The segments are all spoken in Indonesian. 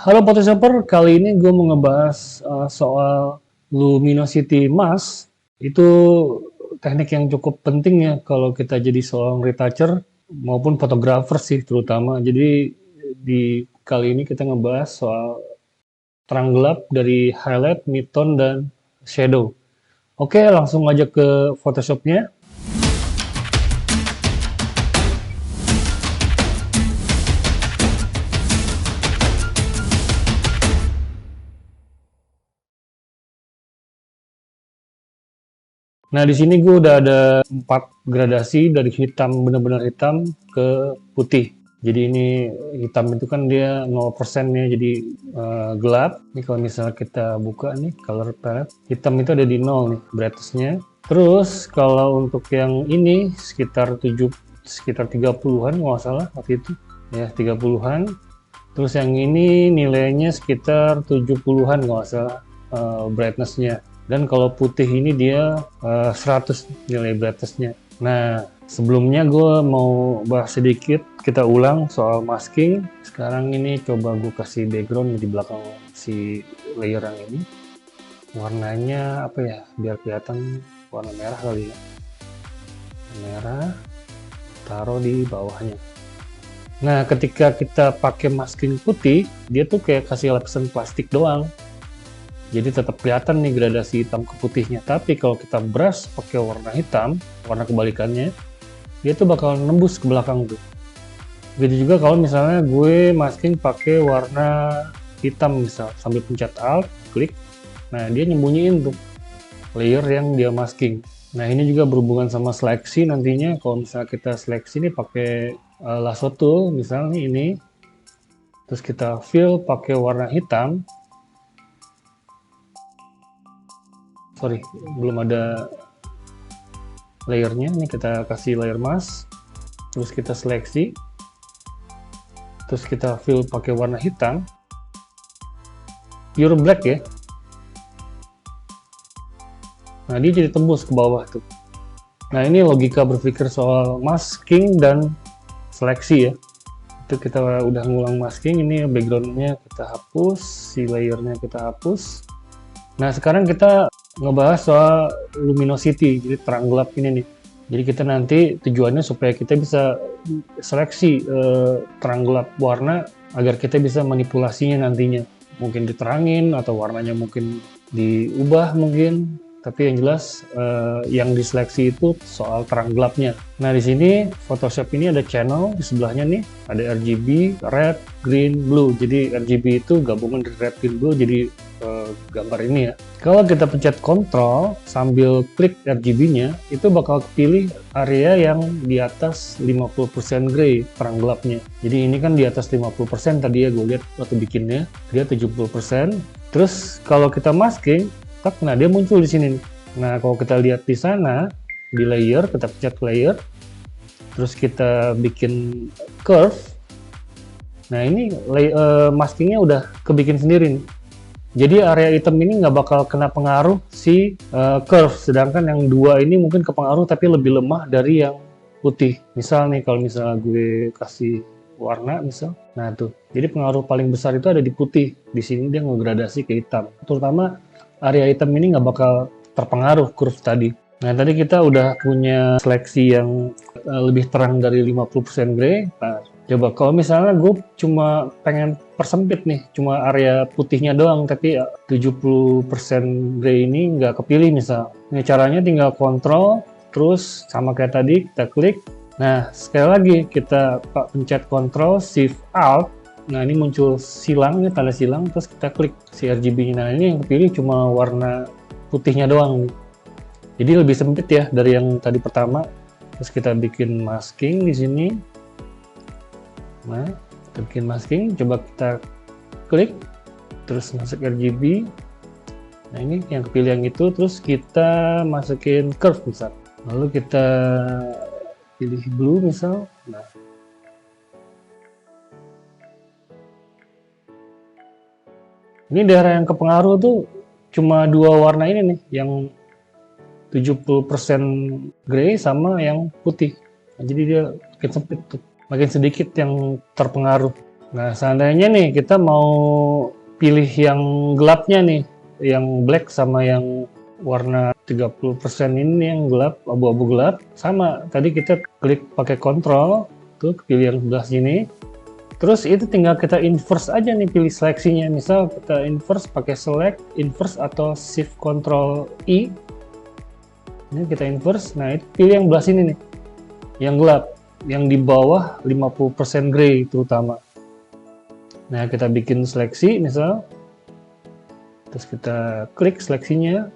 Halo Photoshopper, kali ini gue mau ngebahas soal luminosity mask. Itu teknik yang cukup penting ya kalau kita jadi seorang retoucher maupun fotografer sih terutama. Jadi di kali ini kita ngebahas soal terang gelap dari highlight, midtone, dan shadow. Oke, langsung aja ke Photoshopnya. Nah, di sini gue udah ada 4 gradasi dari hitam, benar-benar hitam ke putih. Jadi ini hitam itu kan dia 0% ya, jadi gelap. Ini kalau misalnya kita buka nih color palette, hitam itu ada di 0 nih brightness-nya. Terus kalau untuk yang ini sekitar 30-an nggak salah waktu itu. Ya, 30-an. Terus yang ini nilainya sekitar 70-an nggak salah brightness-nya. Dan kalau putih ini dia 100 nilai brightness-nya. Nah, sebelumnya gue mau bahas sedikit, kita ulang soal masking. Sekarang ini coba gue kasih background di belakang si layer yang ini. Warnanya apa ya, biar kelihatan warna merah kali ya. Merah, taruh di bawahnya. Nah, ketika kita pakai masking putih, dia tuh kayak kasih lapisan plastik doang. Jadi tetap kelihatan nih gradasi hitam ke putihnya. Tapi kalau kita brush pakai warna hitam, warna kebalikannya, dia tuh bakal nembus ke belakang tuh. Begitu juga kalau misalnya gue masking pakai warna hitam misal, sambil pencet Alt, klik. Nah, dia nyembunyiin tuh layer yang dia masking. Nah, ini juga berhubungan sama seleksi nantinya. Kalau misalnya kita seleksi nih pakai lasso tool, misalnya ini, terus kita fill pakai warna hitam. Sorry, belum ada layernya. Ini kita kasih layer mask, terus kita seleksi, terus kita fill pakai warna hitam, pure black ya. Nah, dia jadi tembus ke bawah tuh. Nah, ini logika berpikir soal masking dan seleksi ya. Itu kita udah ngulang masking, ini backgroundnya kita hapus, si layernya kita hapus. Nah, sekarang kita ngebahas soal luminosity, jadi terang gelap ini nih. Jadi kita nanti tujuannya supaya kita bisa seleksi terang gelap warna agar kita bisa manipulasinya nantinya. Mungkin diterangin atau warnanya mungkin diubah mungkin. Tapi yang jelas yang diseleksi itu soal terang gelapnya. Nah, di sini Photoshop ini ada channel di sebelahnya nih, ada RGB, red, green, blue. Jadi RGB itu gabungan dari red, green, blue jadi gambar ini ya. Kalau kita pencet Ctrl sambil klik RGB-nya, itu bakal kepilih area yang di atas 50% gray, terang gelapnya. Jadi ini kan di atas 50% tadi ya gue lihat waktu bikinnya, dia 70%. Terus kalau kita masking, nah dia muncul di sini. Nah, kalau kita lihat di sana, di layer, kita pencet layer, terus kita bikin curve. Nah, ini maskingnya udah kebikin sendiri nih. Jadi area hitam ini nggak bakal kena pengaruh si curve, sedangkan yang dua ini mungkin kepengaruh tapi lebih lemah dari yang putih. Misal nih, kalau misalnya gue kasih warna misal, nah tuh, jadi pengaruh paling besar itu ada di putih. Di sini dia ngegradasi ke hitam. Terutama area hitam ini nggak bakal terpengaruh curve tadi. Nah, tadi kita udah punya seleksi yang lebih terang dari 50% gray. Nah, coba kalau misalnya gue cuma pengen persempit nih, cuma area putihnya doang, tapi 70% gray ini nggak kepilih misal. Nah, caranya tinggal kontrol, terus sama kayak tadi, kita klik. Nah, sekali lagi kita pencet kontrol, shift alt. Nah, ini muncul silang, ini tanda silang, terus kita klik si RGB-nya. Nah, ini yang kepilih cuma warna putihnya doang. Jadi lebih sempit ya dari yang tadi pertama. Terus kita bikin masking di sini. Nah, kita bikin masking, coba kita klik, terus masuk RGB. Nah, ini yang kepilih yang itu, terus kita masukin curve misal. Lalu kita pilih blue misal. Nah, ini daerah yang kepengaruh tuh cuma dua warna ini nih, yang 70% grey sama yang putih. Nah, jadi dia makin sempit tuh, makin sedikit yang terpengaruh. Nah, seandainya nih kita mau pilih yang gelapnya nih, yang black sama yang warna 30% ini yang gelap, abu-abu gelap, sama. Tadi kita klik pakai kontrol, tuh pilih yang sebelah sini. Terus itu tinggal kita inverse aja nih pilih seleksinya. Misal kita inverse pakai select, inverse atau shift control I. Ini kita inverse. Nah, itu pilih yang sebelah sini nih. Yang gelap, yang di bawah 50% gray terutama. Nah, kita bikin seleksi misal, terus kita klik seleksinya,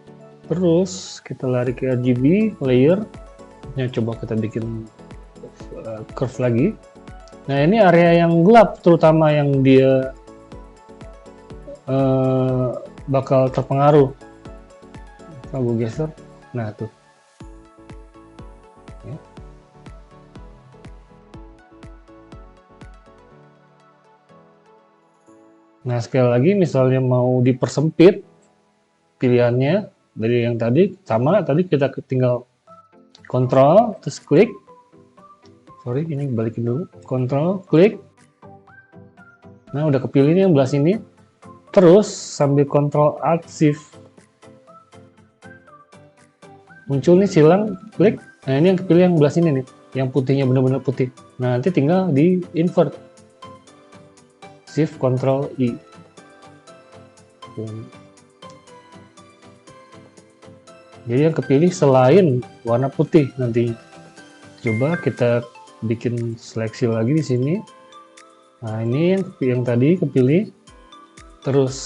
terus kita lari ke RGB, layer, ya coba kita bikin curve lagi. Nah, ini area yang gelap terutama yang dia bakal terpengaruh. Kalau gue geser, nah tuh. Ya. Nah, sekali lagi misalnya mau dipersempit pilihannya dari yang tadi sama, tadi kita tinggal kontrol terus klik. Sorry, ini balikin dulu. Kontrol, klik. Nah, udah kepilih nih yang belah sini. Terus sambil kontrol alt shift muncul nih silang, klik. Nah, ini yang kepilih yang belah sini nih, yang putihnya benar-benar putih. Nah, nanti tinggal di invert. Shift Ctrl I. Jadi yang kepilih selain warna putih nantinya. Coba kita bikin seleksi lagi di sini. Nah, ini yang tadi kepilih. Terus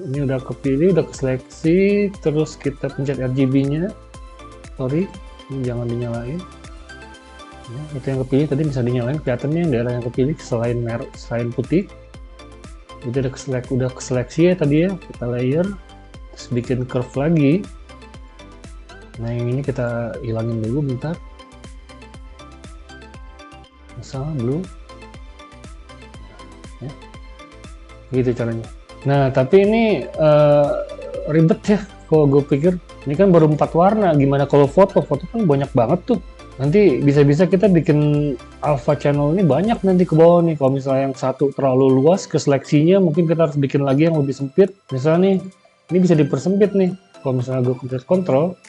ini udah kepilih, udah keseleksi. Terus kita pencet RGB-nya. Sorry, ini jangan dinyalain. Ya, itu yang kepilih tadi bisa dinyalain, kelihatannya daerah yang kepilih selain merah, selain putih. Itu udah keseleksi ya tadi ya, kita layer, terus bikin curve lagi. Nah, yang ini kita hilangin dulu bentar. Misal blue. Ya. Gitu caranya. Nah, tapi ini ribet ya kalau gue pikir. Ini kan baru 4 warna, gimana kalau foto? Foto kan banyak banget tuh. Nanti bisa-bisa kita bikin alpha channel ini banyak nanti ke bawah nih. Kalau misalnya yang satu terlalu luas ke seleksinya, mungkin kita harus bikin lagi yang lebih sempit. Misalnya nih, ini bisa dipersempit nih. Kalau misalnya gue pencet control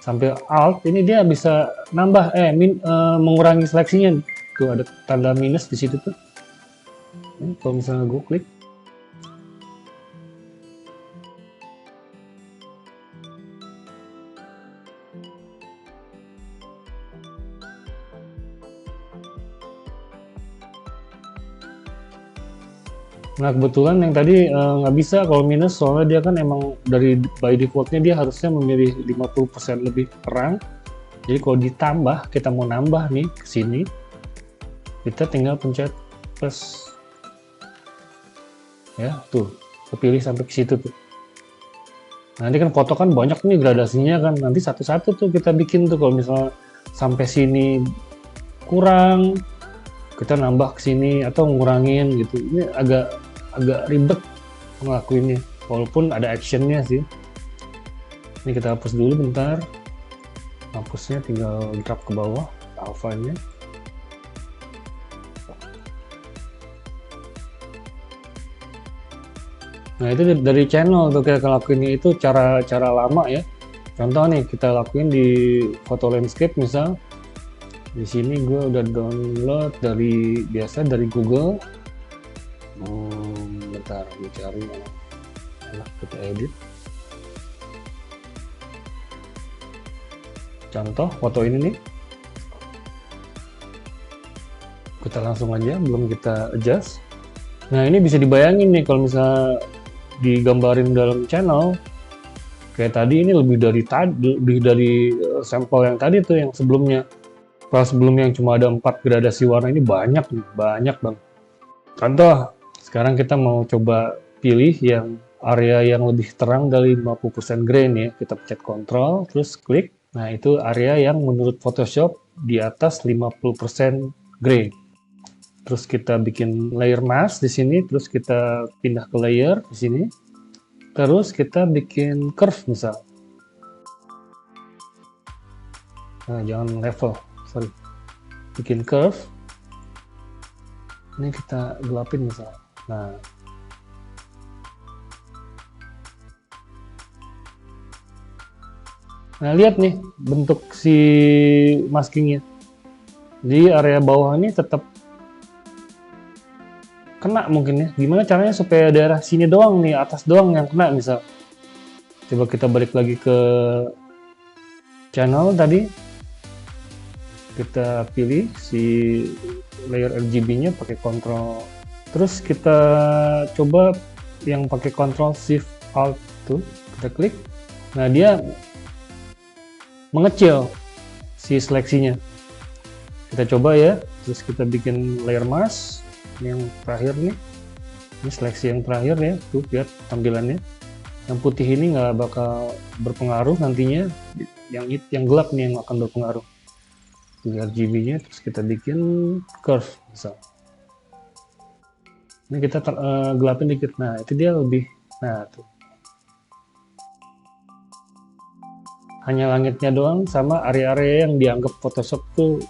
sampai alt, ini dia bisa nambah mengurangi seleksinya nih. Tuh ada tanda minus di situ tuh. Ini kalau misalnya gue klik. Nah, kebetulan yang tadi nggak bisa kalau minus, soalnya dia kan emang dari by defaultnya dia harusnya memilih 50% lebih terang. Jadi kalau ditambah, kita mau nambah nih ke sini, kita tinggal pencet plus. Ya, tuh, kepilih sampai ke situ tuh. Nanti kan foto kan banyak nih gradasinya kan, nanti satu-satu tuh kita bikin tuh kalau misalnya sampai sini kurang, kita nambah ke sini atau ngurangin gitu. Ini agak ribet ngelakuinnya, walaupun ada actionnya sih. Ini kita hapus dulu bentar, hapusnya tinggal drag ke bawah alfanya. Nah, itu dari channel tuh kita lakuin, itu cara lama ya. Contoh nih kita lakuin di photo landscape misal. Di sini gue udah download dari Google. Bentar, gue cari enak kita edit. Contoh foto ini nih. Kita langsung aja, belum kita adjust. Nah, ini bisa dibayangin nih kalau misalnya digambarin dalam channel kayak tadi, ini lebih dari sampel yang tadi tuh yang sebelumnya. Kalau sebelumnya yang cuma ada 4 gradasi warna, ini banyak banget. Contoh, sekarang kita mau coba pilih yang area yang lebih terang dari 50% gray nih. Kita pencet Ctrl, terus klik. Nah, itu area yang menurut Photoshop di atas 50% gray. Terus kita bikin layer mask di sini, terus kita pindah ke layer di sini. Terus kita bikin curve misal. Nah, jangan level, sorry. Bikin curve. Ini kita gelapin misalnya. Nah, lihat nih bentuk si maskingnya. Jadi area bawah ini tetap kena mungkin ya. Gimana caranya supaya daerah sini doang nih, atas doang yang kena misal. Coba kita balik lagi ke channel tadi. Kita pilih si layer RGB-nya pakai kontrol. Terus kita coba yang pakai kontrol Shift Alt tuh, kita klik. Nah, dia mengecil si seleksinya. Kita coba ya, terus kita bikin layer mask yang terakhir nih. Ini seleksi yang terakhir ya, tuh lihat tampilannya. Yang putih ini nggak bakal berpengaruh nantinya, yang gelap nih yang akan berpengaruh. RGB-nya, terus kita bikin curve misal. Ini kita gelapin dikit. Nah, itu dia lebih. Nah, tuh. Hanya langitnya doang sama area-area yang dianggap Photoshop tuh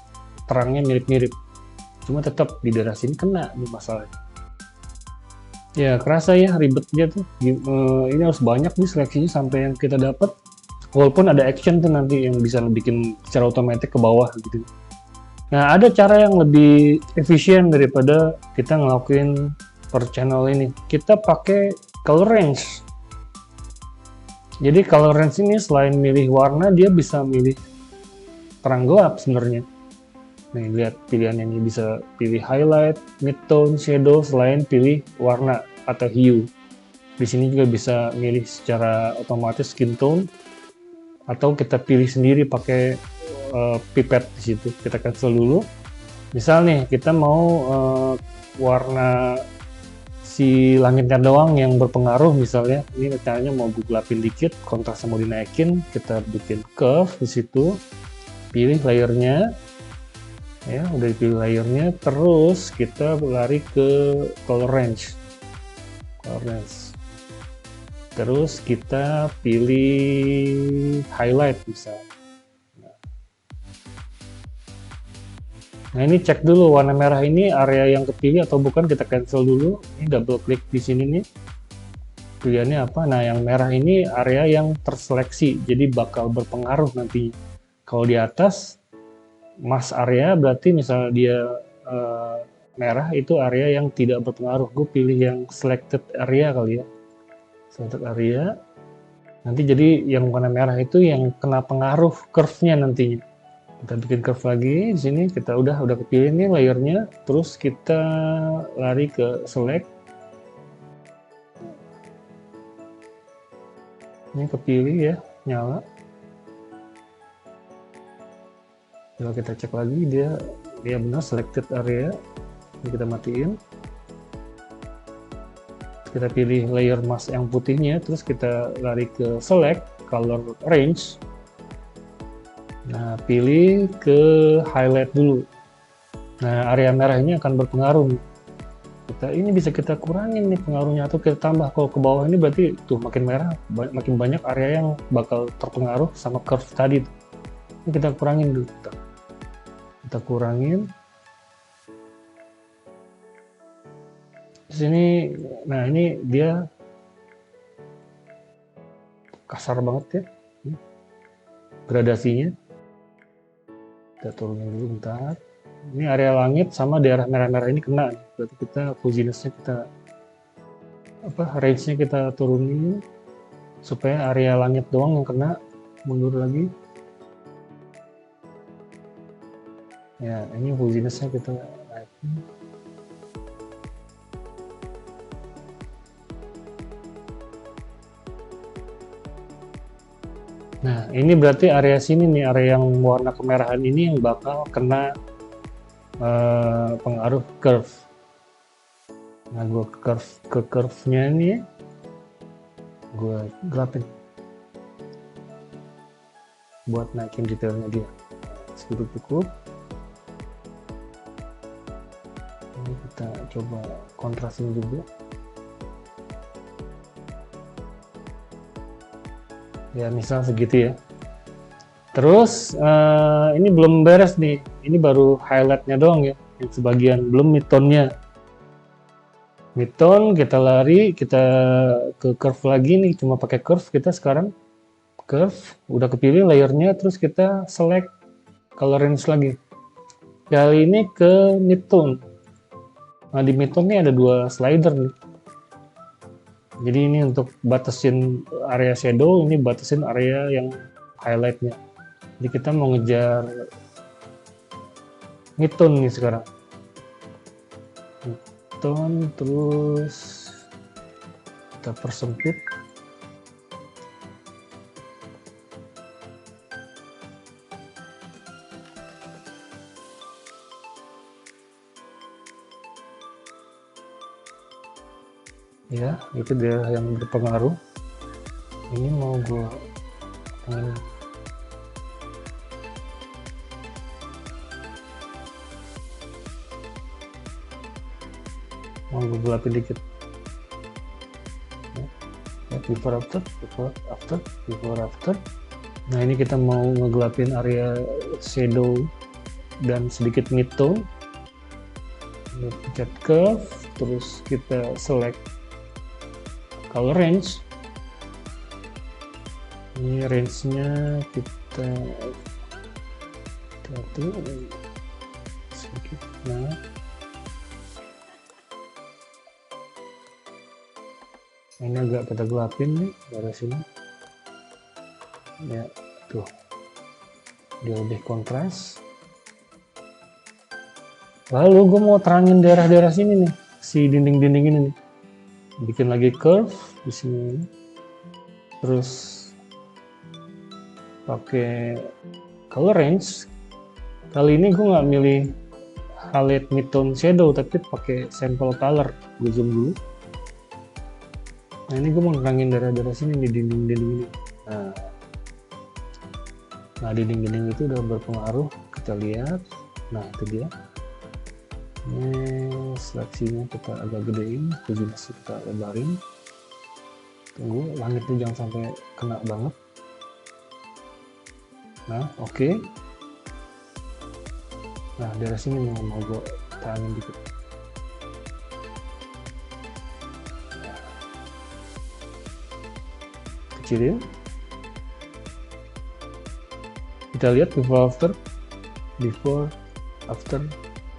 terangnya mirip-mirip. Cuma tetap di daerah sini kena nih masalahnya. Ya kerasa ya ribetnya tuh. Ini harus banyak nih seleksinya sampai yang kita dapat. Walaupun ada action tuh nanti yang bisa bikin secara otomatis ke bawah gitu. Nah, ada cara yang lebih efisien daripada kita ngelakuin per channel ini. Kita pakai color range. Jadi color range ini selain milih warna, dia bisa milih terang gelap sebenarnya. Nih lihat pilihannya ini, bisa pilih highlight, midtone, shadow, selain pilih warna atau hue. Di sini juga bisa milih secara otomatis skin tone, atau kita pilih sendiri pakai pipet di situ. Kita cancel dulu. Misal nih kita mau warna si langitnya doang yang berpengaruh misalnya. Ini caranya mau gelapin dikit, kontrasnya mau dinaikin, kita bikin curve di situ. Pilih layernya. Ya, udah dipilih layernya, terus kita lari ke color range. Terus kita pilih highlight misalnya. Nah, ini cek dulu warna merah ini area yang kepilih atau bukan, kita cancel dulu. Ini double klik di sini nih. Pilihannya apa? Nah, yang merah ini area yang terseleksi, jadi bakal berpengaruh nanti. Kalau di atas mask area berarti misalnya dia merah, itu area yang tidak berpengaruh. Gue pilih yang selected area kali ya. Selected area. Nanti jadi yang warna merah itu yang kena pengaruh curve-nya nantinya. Kita bikin curve lagi di sini, kita udah kepilih nih layernya, terus kita lari ke select. Ini kepilih ya, nyala. Coba kita cek lagi, dia benar selected area. Ini kita matiin. Kita pilih layer mask yang putihnya, terus kita lari ke select color range. Nah, pilih ke highlight dulu. Nah, area merah ini akan berpengaruh. Ini bisa kita kurangin nih pengaruhnya, atau kita tambah. Kalau ke bawah ini berarti tuh makin merah, makin banyak area yang bakal terpengaruh sama curve tadi tuh. Ini kita kurangin dulu. Kita kurangin. Di sini, nah ini dia kasar banget ya, gradasinya. Kita turunin dulu bentar. Ini area langit sama daerah merah-merah ini kena, berarti kita fuzziness-nya kita range-nya kita turunin supaya area langit doang yang kena. Mundur lagi. Ya, ini fuzziness-nya kita naikin. Nah, ini berarti area sini nih, area yang warna kemerahan ini yang bakal kena pengaruh curve. Nah, gue ke curve-nya ini, gue gelapin buat naikin detailnya dia. Segitu cukup. Ini kita coba kontrasin juga. Ya, misal segitu ya. Terus ini belum beres nih, ini baru highlightnya doang ya, yang sebagian, belum midtone-nya. midtone, kita lari, kita ke curve lagi nih, cuma pakai curve kita sekarang. Curve, udah kepilih layernya, terus kita select color range lagi. Kali ini ke midtone. Nah, di midtone ini ada dua slider nih. Jadi ini untuk batasin area shadow, ini batasin area yang highlightnya. Jadi kita mau ngejar midtone nih sekarang. Midtone, terus kita persempit. Ya, itu dia yang berpengaruh. Ini mau gue gelapin dikit. Ya, before after, before after, before after. Nah, ini kita mau ngegelapin area shadow dan sedikit midtone. Pencet curve, terus kita select color range. Ini range-nya kita sedikit. Nah, ini agak kita gelapin nih dari sini. Ya, tuh. Dia lebih kontras. Lalu gue mau terangin daerah-daerah sini nih, si dinding-dinding ini nih. Bikin lagi curve di sini, terus pakai color range. Kali ini gue nggak milih highlight midtone shadow, tapi pakai sample color. Gue zoom dulu. Nah, ini gue mau nerangin daerah-daerah sini di dinding-dinding ini. Nah, dinding-dinding itu udah berpengaruh. Kita lihat. Nah, itu dia. Ini seleksinya kita agak gedein, kombinasi kita lebarin. Tunggu, langitnya jangan sampai kena banget. Nah, oke. Nah, daerah sini nih mau gue terangin dikit. Nah, kecilin. Kita lihat before after, before after,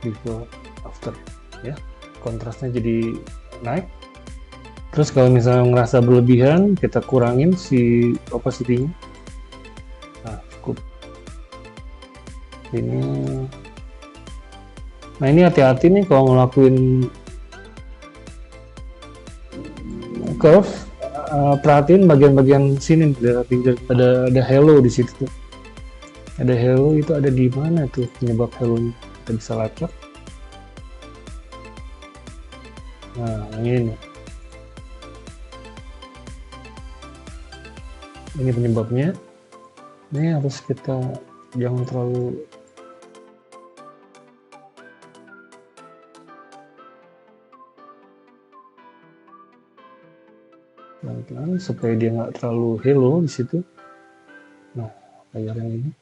before after, ya, kontrasnya jadi naik. Terus kalau misalnya ngerasa berlebihan, kita kurangin si opacity-nya. Nah, cukup ini. Nah, ini hati-hati nih kalau ngelakuin curve, perhatiin bagian-bagian sini, ada halo di situ. Ada halo, itu ada di mana tuh penyebab halo-nya? Kita bisa lacak. Nah, ini penyebabnya. Ini harus kita jangan terlalu pelan-pelan supaya dia nggak terlalu halo di situ. Nah, layar yang ini.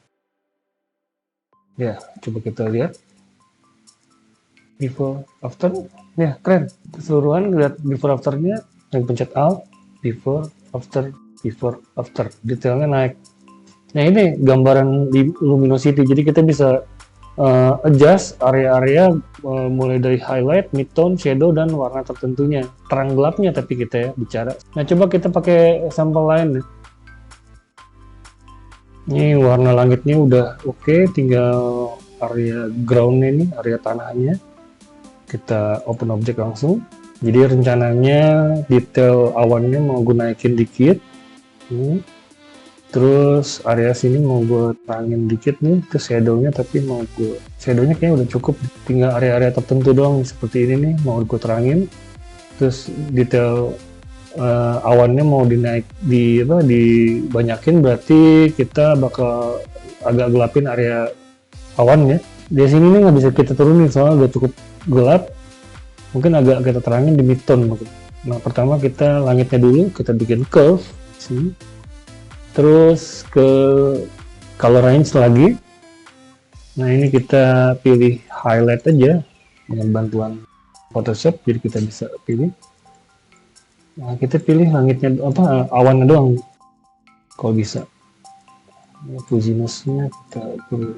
Ya, coba kita lihat before after. Ya, keren. Keseluruhan lihat before afternya, yang pencet alt, before after, detailnya naik. Nah, ini gambaran di luminosity, jadi kita bisa adjust area-area mulai dari highlight, midtone, shadow, dan warna tertentunya, terang gelapnya. Tapi kita ya bicara. Nah, coba kita pakai sampel lain ya. Ini warna langitnya udah oke, tinggal area groundnya nih, area tanahnya. Kita open object langsung. Jadi rencananya detail awannya mau gue naikin dikit. Terus area sini mau gue terangin dikit nih, terus shadownya, tapi mau gue shadownya kayaknya udah cukup, tinggal area-area tertentu doang seperti ini nih mau gue terangin. Terus detail awannya mau dibanyakin, berarti kita bakal agak gelapin area awannya. Di sini nih nggak bisa kita turunin soalnya udah cukup gelap, mungkin agak kita terangin di midtone mungkin. Nah, pertama kita langitnya dulu, kita bikin curve sini, terus ke color range lagi. Nah, ini kita pilih highlight aja dengan bantuan Photoshop, jadi kita bisa pilih. Nah, kita pilih langitnya apa, awannya doang kalau bisa. Ya, fuzziness-nya kita pilih.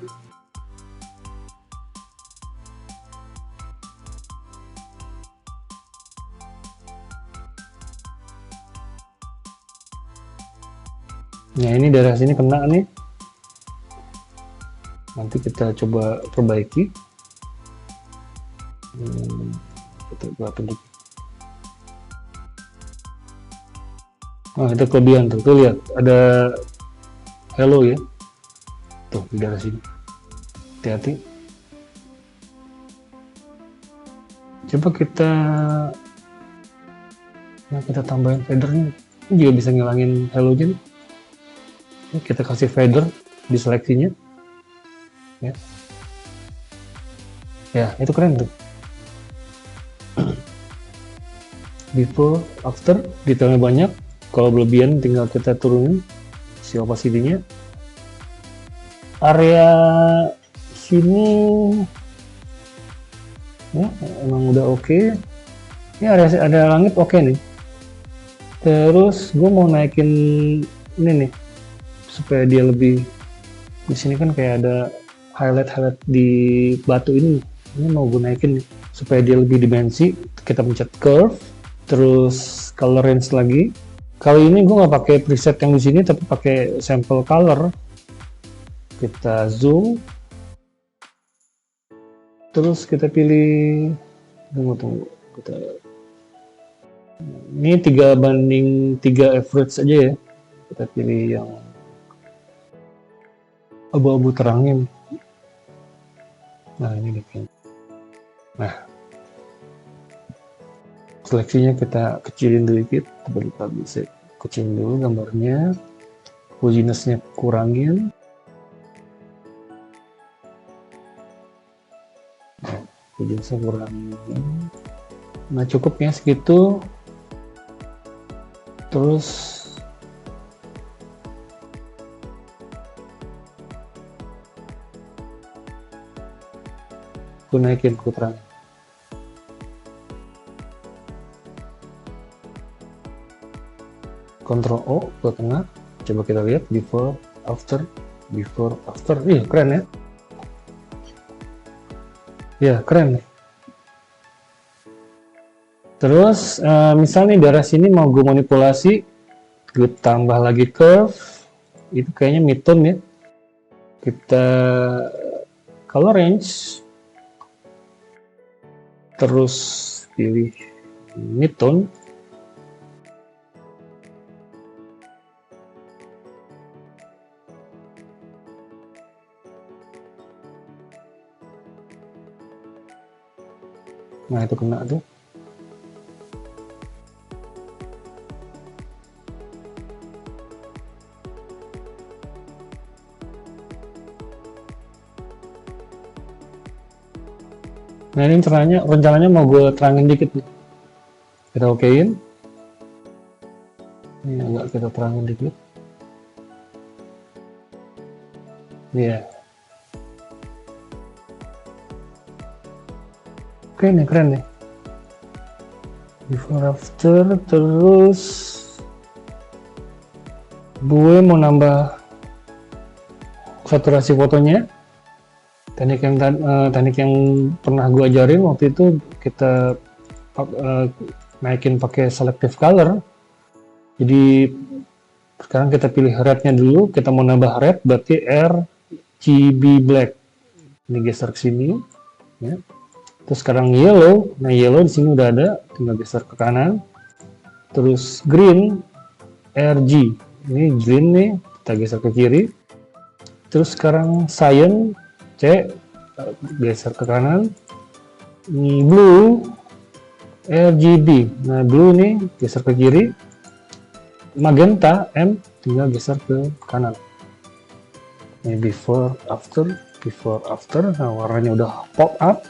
Nah, ini daerah sini kena nih. Nanti kita coba perbaiki. Kita buat dikit. Nah, itu kelebihan tuh. Tuh lihat, ada halo ya. Tuh di daerah sini. Hati-hati. Coba kita tambahin fadernya. Ini juga bisa ngilangin halogen. Kita kasih fader di seleksinya. Ya, itu keren tuh. Before, after, detailnya banyak. Kalau berlebihan tinggal kita turunin si opacity-nya. Area sini ya emang udah oke. Ini ada langit oke nih. Terus gue mau naikin ini nih supaya dia lebih, di sini kan kayak ada highlight di batu ini mau gue naikin nih supaya dia lebih dimensi. Kita pencet curve, terus color range lagi. Kali ini gue nggak pakai preset yang di sini tapi pakai sampel color. Kita zoom, terus kita pilih, tunggu ini 3:3 average aja ya. Kita pilih yang abu-abu terangin. Nah, ini deh. Nah, seleksinya kita kecilin dikit, kita bisa kecilin dulu gambarnya, fuzziness-nya kurangin. Fuzziness-nya kurangin. Nah, cukupnya segitu. Terus aku naikin keterangan. Ctrl O ke tengah. Coba kita lihat before, after. Iya, keren ya. Ya, keren nih. Terus misalnya daerah sini mau gue manipulasi, gue tambah lagi curve. Itu kayaknya midtone ya. Kita color range, terus pilih midtone. Nah, itu kena tuh. Nah, ini rencananya mau gue terangin dikit nih. Kita okein. Ini agak kita terangin dikit. Iya. Oke nih, keren nih. Before after, terus gue mau nambah saturasi fotonya. Teknik yang pernah gue ajarin waktu itu, kita naikin pakai selective color. Jadi sekarang kita pilih rednya dulu. Kita mau nambah red, berarti RGB black. Ini geser ke sini. Ya. Terus sekarang yellow. Nah, yellow di sini udah ada, tinggal geser ke kanan. Terus green, RG. Ini green nih, kita geser ke kiri. Terus sekarang cyan, C, geser ke kanan. Ini blue, RGB. Nah, blue ini geser ke kiri. Magenta, M, tinggal geser ke kanan. Ini before after. Nah, warnanya udah pop up.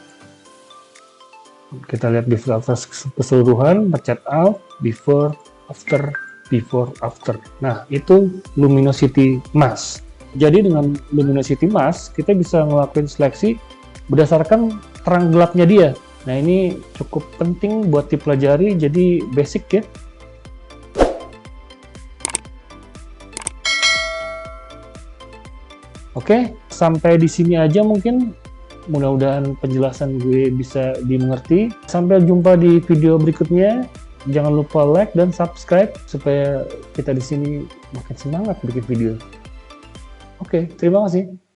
Kita lihat before after keseluruhan, pencet Alt, before after. Nah, itu luminosity mask. Jadi dengan luminosity mask, kita bisa ngelakuin seleksi berdasarkan terang gelapnya dia. Nah, ini cukup penting buat dipelajari, jadi basic ya. Oke, sampai di sini aja mungkin. Mudah-mudahan penjelasan gue bisa dimengerti. Sampai jumpa di video berikutnya. Jangan lupa like dan subscribe supaya kita di sini makin semangat bikin video. Oke, terima kasih.